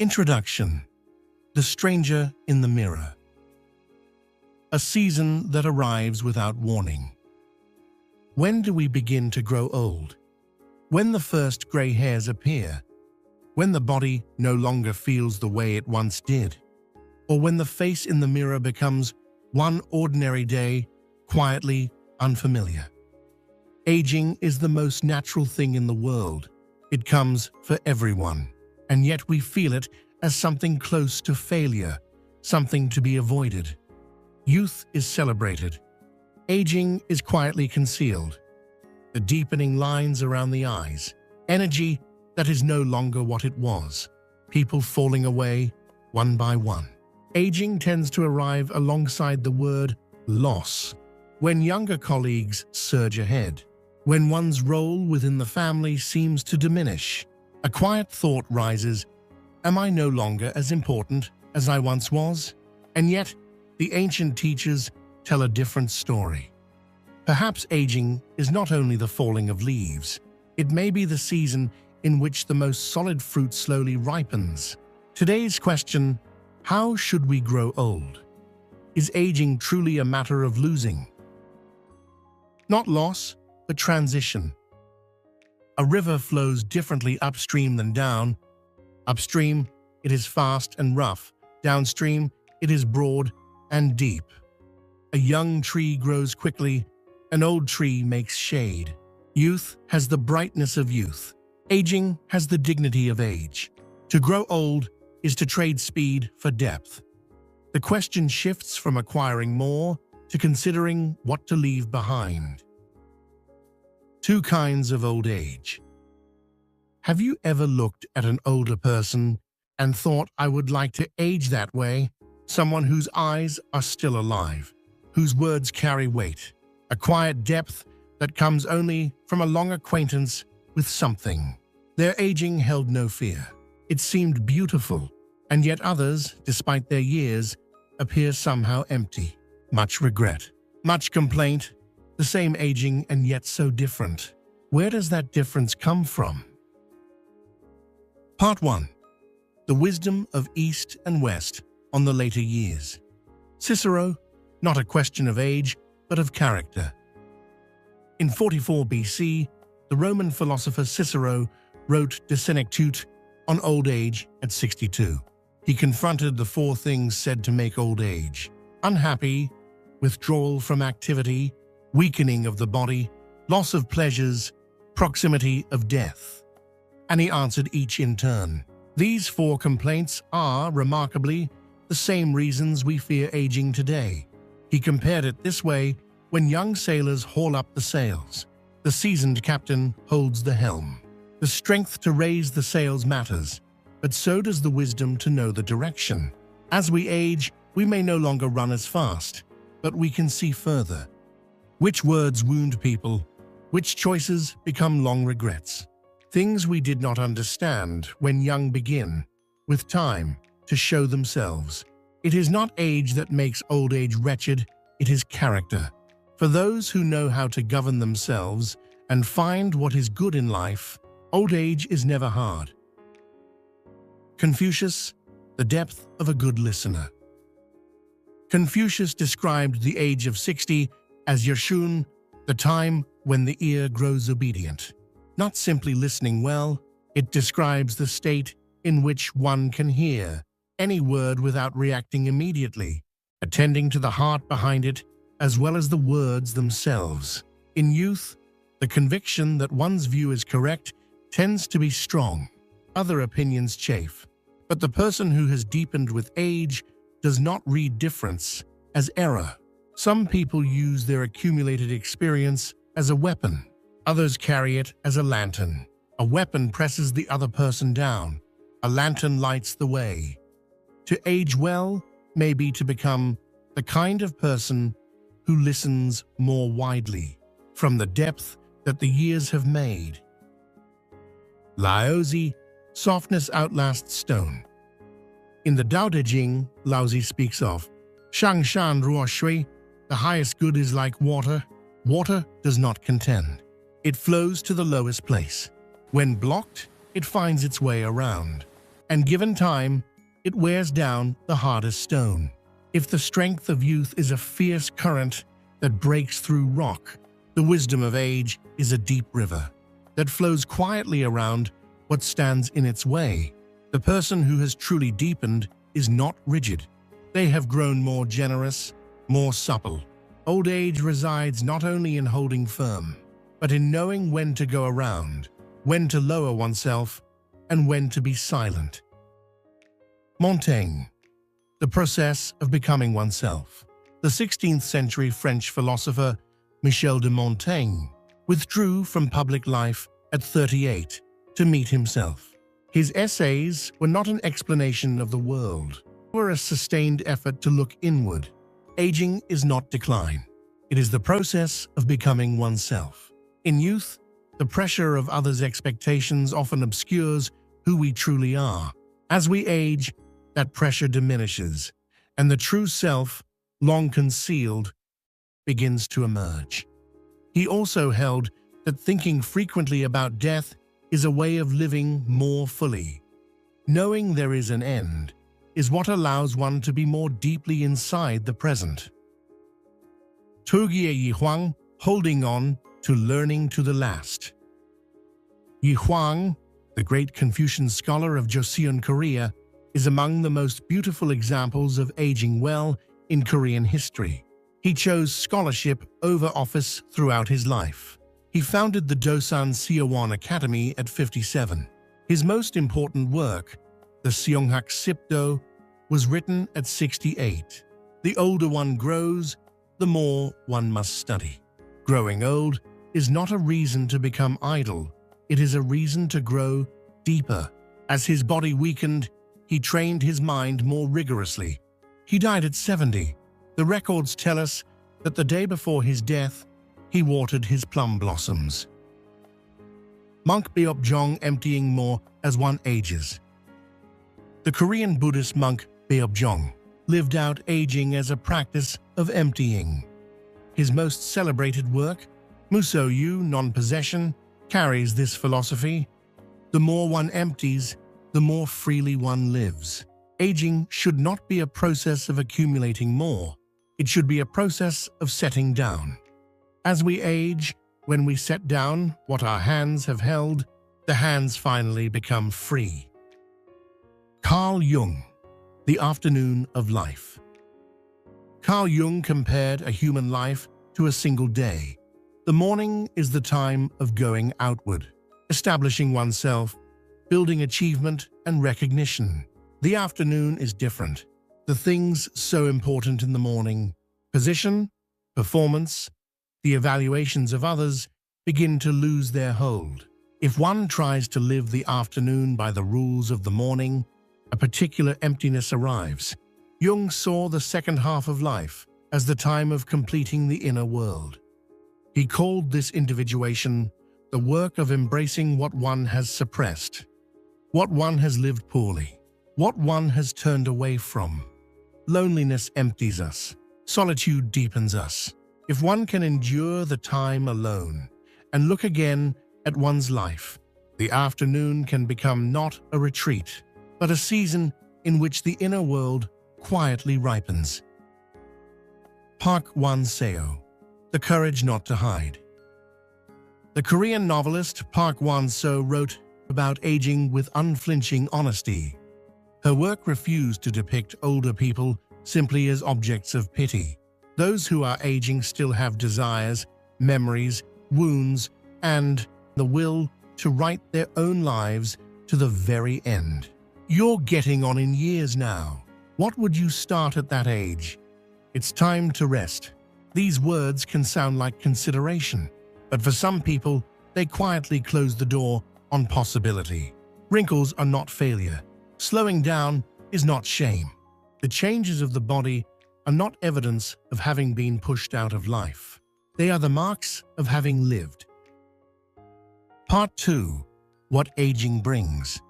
Introduction. The Stranger in the Mirror. A season that arrives without warning. When do we begin to grow old? When the first gray hairs appear? When the body no longer feels the way it once did? Or when the face in the mirror becomes one ordinary day, quietly unfamiliar? Aging is the most natural thing in the world. It comes for everyone, and yet we feel it as something close to failure, something to be avoided. Youth is celebrated. Aging is quietly concealed. The deepening lines around the eyes, energy that is no longer what it was, people falling away one by one. Aging tends to arrive alongside the word loss, when younger colleagues surge ahead, when one's role within the family seems to diminish. A quiet thought rises, am I no longer as important as I once was? And yet, the ancient teachers tell a different story. Perhaps aging is not only the falling of leaves, it may be the season in which the most solid fruit slowly ripens. Today's question: how should we grow old? Is aging truly a matter of losing? Not loss, but transition. A river flows differently upstream than down. Upstream, it is fast and rough. Downstream, it is broad and deep. A young tree grows quickly, an old tree makes shade. Youth has the brightness of youth. Aging has the dignity of age. To grow old is to trade speed for depth. The question shifts from acquiring more to considering what to leave behind. Two kinds of old age. Have you ever looked at an older person and thought, I would like to age that way? Someone whose eyes are still alive, whose words carry weight, a quiet depth that comes only from a long acquaintance with something. Their aging held no fear. It seemed beautiful, and yet others, despite their years, appear somehow empty. Much regret, much complaint, the same aging and yet so different. Where does that difference come from? Part 1. The Wisdom of East and West on the Later Years. Cicero, not a question of age, but of character. In 44 BC, the Roman philosopher Cicero wrote De Senectute on old age at 62. He confronted the four things said to make old age: unhappy, withdrawal from activity, weakening of the body, loss of pleasures, proximity of death. And he answered each in turn. These four complaints are, remarkably, the same reasons we fear aging today. He compared it this way: when young sailors haul up the sails, the seasoned captain holds the helm. The strength to raise the sails matters, but so does the wisdom to know the direction. As we age, we may no longer run as fast, but we can see further. Which words wound people? Which choices become long regrets? Things we did not understand when young begin, with time, to show themselves. It is not age that makes old age wretched, it is character. For those who know how to govern themselves and find what is good in life, old age is never hard. Confucius, the depth of a good listener. Confucius described the age of 60 as Yershun, the time when the ear grows obedient. Not simply listening well, it describes the state in which one can hear any word without reacting immediately, attending to the heart behind it as well as the words themselves. In youth, the conviction that one's view is correct tends to be strong. Other opinions chafe. But the person who has deepened with age does not read difference as error. Some people use their accumulated experience as a weapon. Others carry it as a lantern. A weapon presses the other person down. A lantern lights the way. To age well may be to become the kind of person who listens more widely, from the depth that the years have made. Laozi, softness outlasts stone. In the Tao Te Ching, Laozi speaks of Shang Shan Ruo Shui, the highest good is like water. Water does not contend. It flows to the lowest place. When blocked, it finds its way around. and given time, it wears down the hardest stone. If the strength of youth is a fierce current that breaks through rock, the wisdom of age is a deep river that flows quietly around what stands in its way. The person who has truly deepened is not rigid. They have grown more generous, more supple. Old age resides not only in holding firm, but in knowing when to go around, when to lower oneself, and when to be silent. Montaigne, the process of becoming oneself. The 16th century French philosopher Michel de Montaigne withdrew from public life at 38 to meet himself. His essays were not an explanation of the world, they were a sustained effort to look inward. Aging is not decline. It is the process of becoming oneself. In youth, the pressure of others' expectations often obscures who we truly are. As we age, that pressure diminishes, and the true self, long concealed, begins to emerge. He also held that thinking frequently about death is a way of living more fully. Knowing there is an end is what allows one to be more deeply inside the present. Tugie Yihuang, holding on to learning to the last. Yihuang, the great Confucian scholar of Joseon, Korea, is among the most beautiful examples of aging well in Korean history. He chose scholarship over office throughout his life. He founded the Dosan Seowon Academy at 57. His most important work, the Seonghak Sipdo, was written at 68. The older one grows, the more one must study. Growing old is not a reason to become idle. It is a reason to grow deeper. As his body weakened, he trained his mind more rigorously. He died at 70. The records tell us that the day before his death, he watered his plum blossoms. Monk Beopjong, emptying more as one ages. The Korean Buddhist monk Beopjong lived out aging as a practice of emptying. His most celebrated work, Musoyu, Non-Possession, carries this philosophy. The more one empties, the more freely one lives. Aging should not be a process of accumulating more. It should be a process of setting down. As we age, when we set down what our hands have held, the hands finally become free. Carl Jung, The Afternoon of Life. Carl Jung compared a human life to a single day. The morning is the time of going outward, establishing oneself, building achievement and recognition. The afternoon is different. The things so important in the morning, position, performance, the evaluations of others, begin to lose their hold. If one tries to live the afternoon by the rules of the morning, a particular emptiness arrives. Jung saw the second half of life as the time of completing the inner world. He called this individuation the work of embracing what one has suppressed, what one has lived poorly, what one has turned away from. Loneliness empties us. Solitude deepens us. If one can endure the time alone and look again at one's life, the afternoon can become not a retreat, but a season in which the inner world quietly ripens. Park Wan-seo, The Courage Not to Hide. The Korean novelist Park Wan-seo wrote about aging with unflinching honesty. Her work refused to depict older people simply as objects of pity. Those who are aging still have desires, memories, wounds, and the will to write their own lives to the very end. You're getting on in years now. What would you start at that age? It's time to rest. These words can sound like consideration, but for some people, they quietly close the door on possibility. Wrinkles are not failure. Slowing down is not shame. The changes of the body are not evidence of having been pushed out of life. They are the marks of having lived. Part 2. What Aging Brings.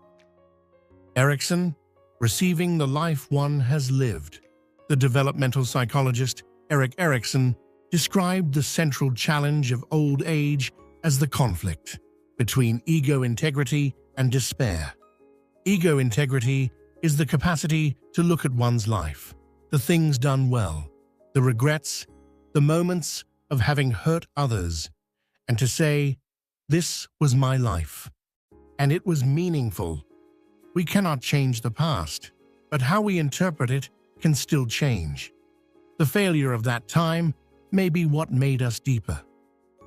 Erikson, Receiving the Life One Has Lived. The developmental psychologist Erikson described the central challenge of old age as the conflict between ego integrity and despair. Ego integrity is the capacity to look at one's life, the things done well, the regrets, the moments of having hurt others, and to say, "This was my life, and it was meaningful." We cannot change the past, but how we interpret it can still change. The failure of that time may be what made us deeper.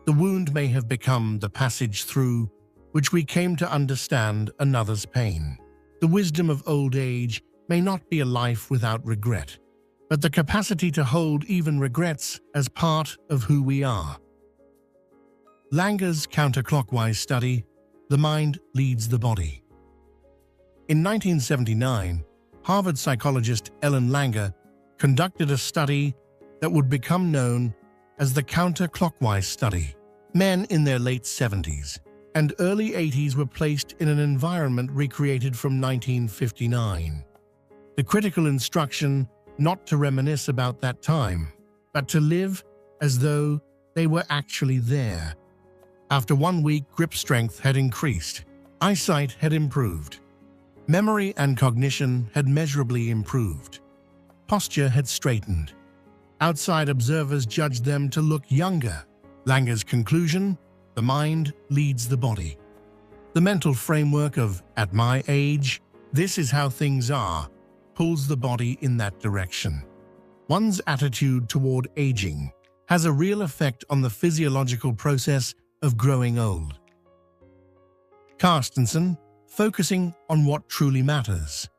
The wound may have become the passage through which we came to understand another's pain. The wisdom of old age may not be a life without regret, but the capacity to hold even regrets as part of who we are. Langer's counterclockwise study, "The Mind Leads the Body." In 1979, Harvard psychologist Ellen Langer conducted a study that would become known as the counterclockwise study. Men in their late 70s and early 80s were placed in an environment recreated from 1959. The critical instruction not to reminisce about that time, but to live as though they were actually there. After 1 week, grip strength had increased, eyesight had improved, memory and cognition had measurably improved, posture had straightened. Outside observers judged them to look younger. Langer's conclusion: the mind leads the body. The mental framework of "at my age, this is how things are" pulls the body in that direction. One's attitude toward aging has a real effect on the physiological process of growing old. Carstensen, focusing on what truly matters.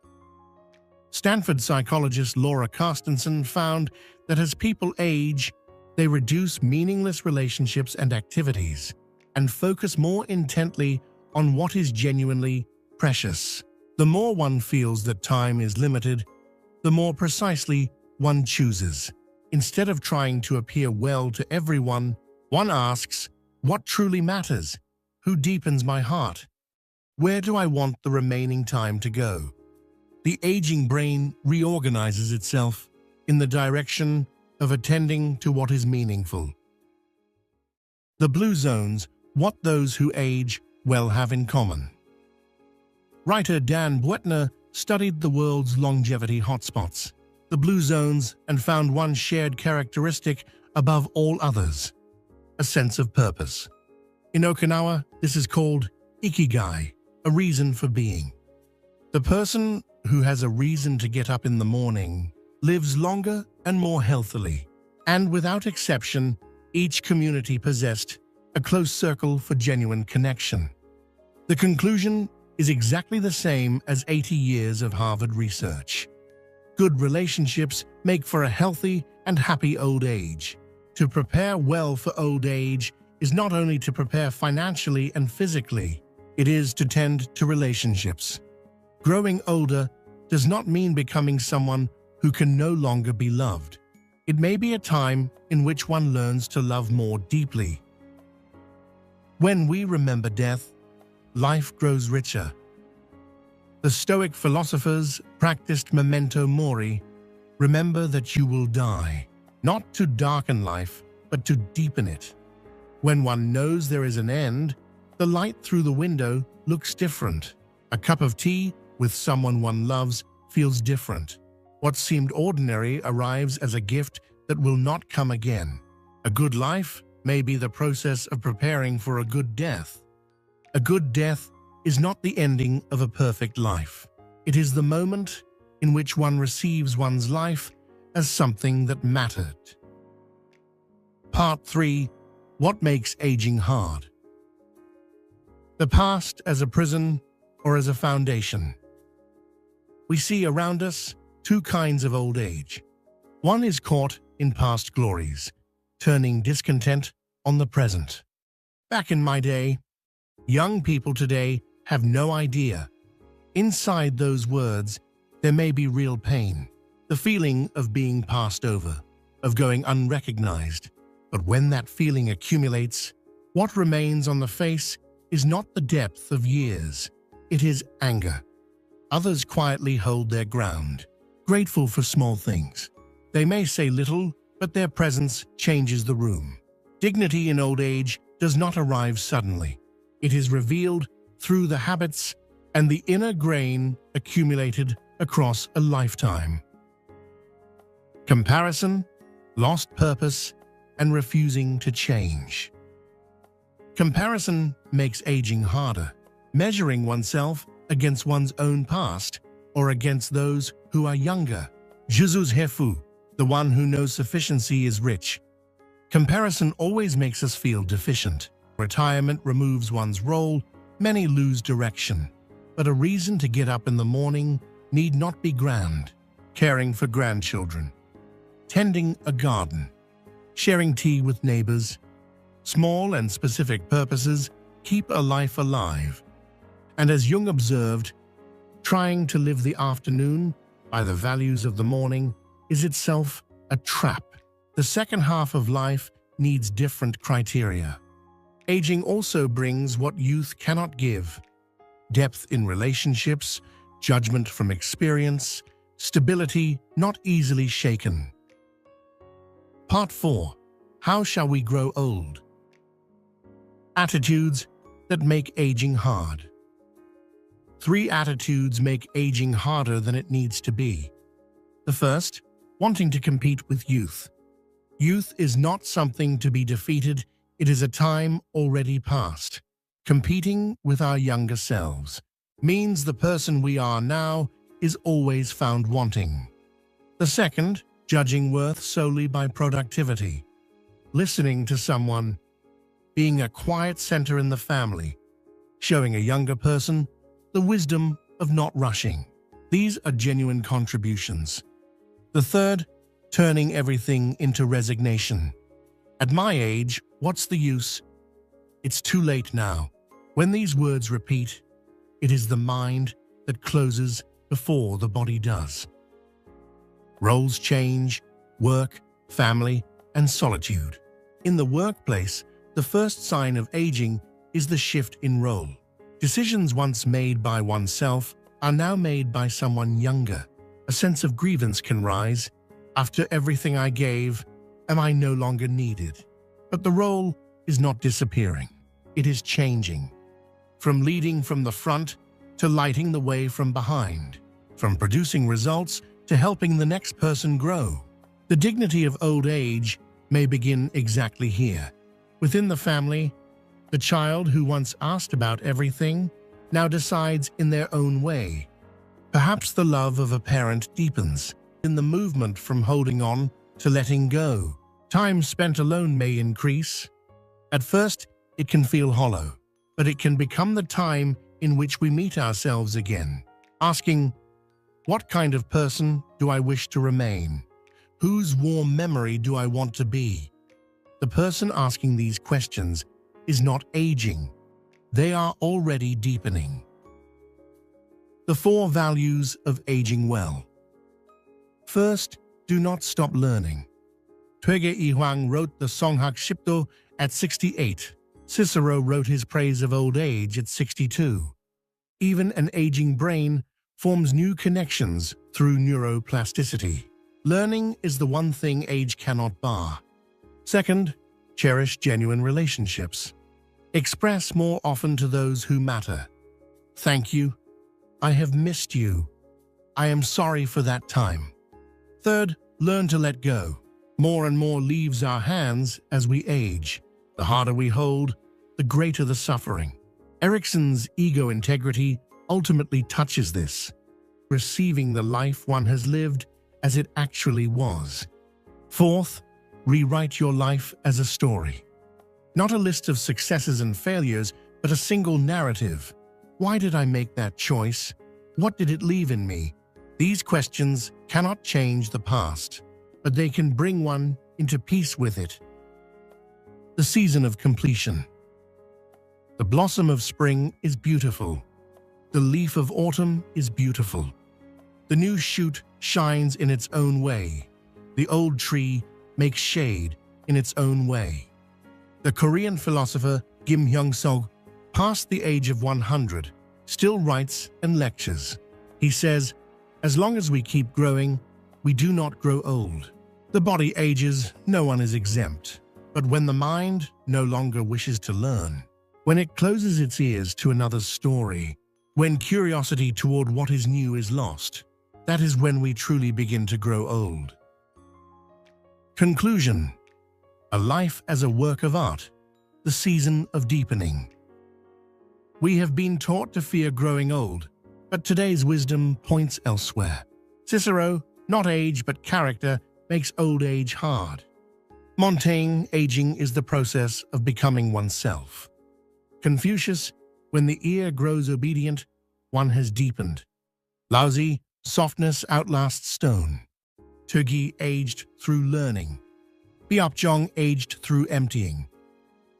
Stanford psychologist Laura Carstensen found that as people age, they reduce meaningless relationships and activities and focus more intently on what is genuinely precious. The more one feels that time is limited, the more precisely one chooses. Instead of trying to appear well to everyone, one asks, "What truly matters? Who deepens my heart? Where do I want the remaining time to go?" The aging brain reorganizes itself in the direction of attending to what is meaningful. The blue zones, what those who age well have in common. Writer Dan Buettner studied the world's longevity hotspots, the blue zones, and found one shared characteristic above all others: a sense of purpose. In Okinawa, this is called ikigai, a reason for being. The person who has a reason to get up in the morning lives longer and more healthily, and without exception, each community possessed a close circle for genuine connection. The conclusion is exactly the same as 80 years of Harvard research. Good relationships make for a healthy and happy old age. To prepare well for old age is not only to prepare financially and physically, it is to tend to relationships. Growing older does not mean becoming someone who can no longer be loved. It may be a time in which one learns to love more deeply. When we remember death, life grows richer. The Stoic philosophers practiced Memento Mori, remember that you will die, not to darken life, but to deepen it. When one knows there is an end, the light through the window looks different. A cup of tea with someone one loves feels different. What seemed ordinary arrives as a gift that will not come again. A good life may be the process of preparing for a good death. A good death is not the ending of a perfect life. It is the moment in which one receives one's life as something that mattered. Part 3. What makes aging hard? The past as a prison or as a foundation. We see around us two kinds of old age. One is caught in past glories, turning discontent on the present. Back in my day, young people today have no idea. Inside those words, there may be real pain, the feeling of being passed over, of going unrecognized. But when that feeling accumulates, what remains on the face is not the depth of years, it is anger. Others quietly hold their ground, grateful for small things. They may say little, but their presence changes the room. Dignity in old age does not arrive suddenly. It is revealed through the habits and the inner grain accumulated across a lifetime. Comparison, lost purpose, and refusing to change. Comparison makes aging harder. Measuring oneself against one's own past or against those who are younger. Jesus Hefu, the one who knows sufficiency is rich. Comparison always makes us feel deficient. Retirement removes one's role, many lose direction. But a reason to get up in the morning need not be grand. Caring for grandchildren, tending a garden, sharing tea with neighbors. Small and specific purposes keep a life alive. And as Jung observed, trying to live the afternoon by the values of the morning is itself a trap. The second half of life needs different criteria. Aging also brings what youth cannot give: depth in relationships, judgment from experience, stability not easily shaken. Part 4. How shall we grow old? Attitudes that make aging hard. 3 attitudes make aging harder than it needs to be. The first, wanting to compete with youth. Youth is not something to be defeated, it is a time already past. Competing with our younger selves means the person we are now is always found wanting. The second, judging worth solely by productivity. Listening to someone, being a quiet center in the family, showing a younger person the wisdom of not rushing. These are genuine contributions. The third, turning everything into resignation. At my age, what's the use? It's too late now. When these words repeat, it is the mind that closes before the body does. Roles change, work, family, and solitude. In the workplace, the first sign of aging is the shift in role. Decisions once made by oneself are now made by someone younger. A sense of grievance can rise. After everything I gave, am I no longer needed? But the role is not disappearing. It is changing. From leading from the front to lighting the way from behind. From producing results to helping the next person grow. The dignity of old age may begin exactly here. Within the family, the child who once asked about everything now decides in their own way. Perhaps the love of a parent deepens in the movement from holding on to letting go. Time spent alone may increase. At first, it can feel hollow, but it can become the time in which we meet ourselves again, asking, what kind of person do I wish to remain? Whose warm memory do I want to be? The person asking these questions is not aging. They are already deepening. The 4 values of aging well. First, do not stop learning. Twege Ihuang wrote the Songhak Shipto at 68. Cicero wrote his praise of old age at 62. Even an aging brain forms new connections through neuroplasticity. Learning is the one thing age cannot bar. Second, cherish genuine relationships. Express more often to those who matter. Thank you. I have missed you. I am sorry for that time. Third, learn to let go. More and more leaves our hands as we age. The harder we hold, the greater the suffering. Erikson's ego integrity ultimately touches this, receiving the life one has lived as it actually was. Fourth, rewrite your life as a story. Not a list of successes and failures, but a single narrative. Why did I make that choice? What did it leave in me? These questions cannot change the past, but they can bring one into peace with it. The season of completion. The blossom of spring is beautiful. The leaf of autumn is beautiful. The new shoot shines in its own way. The old tree makes shade in its own way. The Korean philosopher Kim Hyung-suk, past the age of 100, still writes and lectures. He says, as long as we keep growing, we do not grow old. The body ages, no one is exempt. But when the mind no longer wishes to learn, when it closes its ears to another's story, When curiosity toward what is new is lost, that is when we truly begin to grow old. Conclusion: a life as a work of art, the season of deepening. We have been taught to fear growing old, but today's wisdom points elsewhere. Cicero, not age but character, makes old age hard. Montaigne, aging is the process of becoming oneself. Confucius, when the ear grows obedient, one has deepened. Laozi, softness outlasts stone. Turgi, aged through learning. Biopjong, aged through emptying.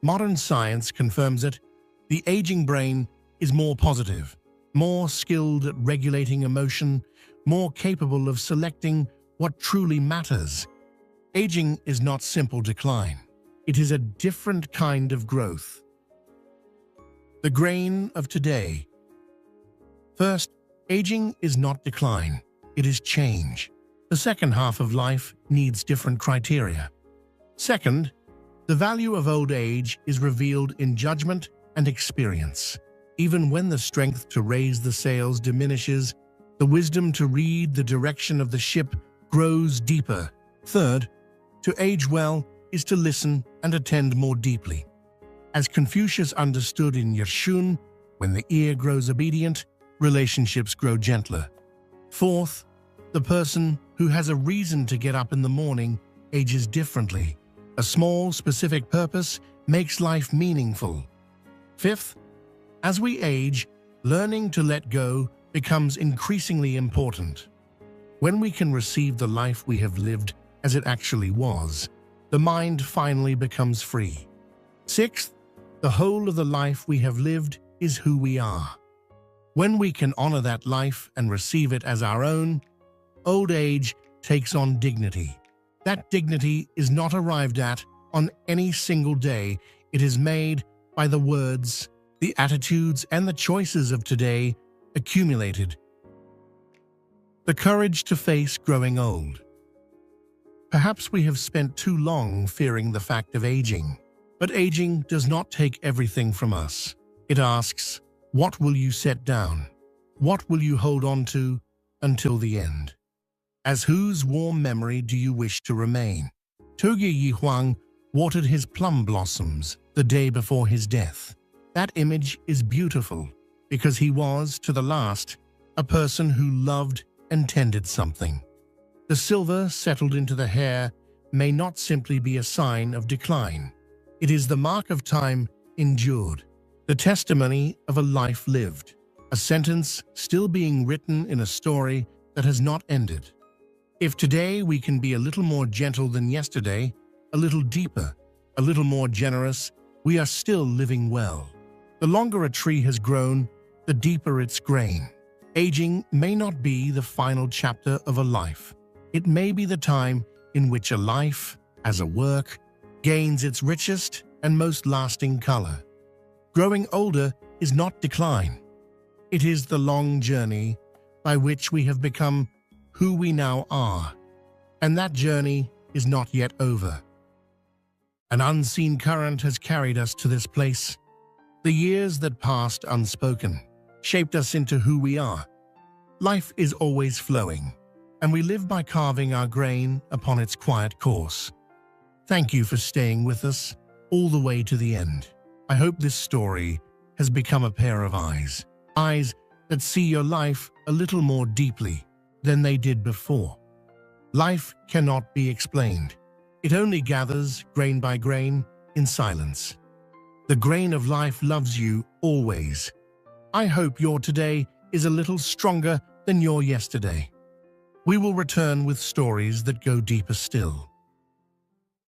Modern science confirms it. The aging brain is more positive, more skilled at regulating emotion, more capable of selecting what truly matters. Aging is not simple decline. It is a different kind of growth. The grain of today. First, aging is not decline, it is change. The second half of life needs different criteria. Second, the value of old age is revealed in judgment and experience. Even when the strength to raise the sails diminishes, the wisdom to read the direction of the ship grows deeper. Third, to age well is to listen and attend more deeply. As Confucius understood in Yershun, when the ear grows obedient, relationships grow gentler. Fourth, the person who has a reason to get up in the morning ages differently. A small, specific purpose makes life meaningful. Fifth, as we age, learning to let go becomes increasingly important. When we can receive the life we have lived as it actually was, the mind finally becomes free. Sixth, the whole of the life we have lived is who we are. When we can honor that life and receive it as our own, old age takes on dignity. That dignity is not arrived at on any single day. It is made by the words, the attitudes, and the choices of today accumulated. The courage to face growing old. Perhaps we have spent too long fearing the fact of aging, but aging does not take everything from us. It asks, what will you set down? What will you hold on to until the end? As whose warm memory do you wish to remain? Toge Yihuang watered his plum blossoms the day before his death. That image is beautiful because he was, to the last, a person who loved and tended something. The silver settled into the hair may not simply be a sign of decline. It is the mark of time endured, the testimony of a life lived, a sentence still being written in a story that has not ended. If today we can be a little more gentle than yesterday, a little deeper, a little more generous, we are still living well. The longer a tree has grown, the deeper its grain. Aging may not be the final chapter of a life. It may be the time in which a life, as a work, gains its richest and most lasting color. Growing older is not decline. It is the long journey by which we have become who we now are, and that journey is not yet over. An unseen current has carried us to this place. The years that passed unspoken shaped us into who we are. Life is always flowing, and we live by carving our grain upon its quiet course. Thank you for staying with us all the way to the end. I hope this story has become a pair of eyes that see your life a little more deeply than they did before. Life cannot be explained. It only gathers, grain by grain, in silence. The grain of life loves you always. I hope your today is a little stronger than your yesterday. We will return with stories that go deeper still.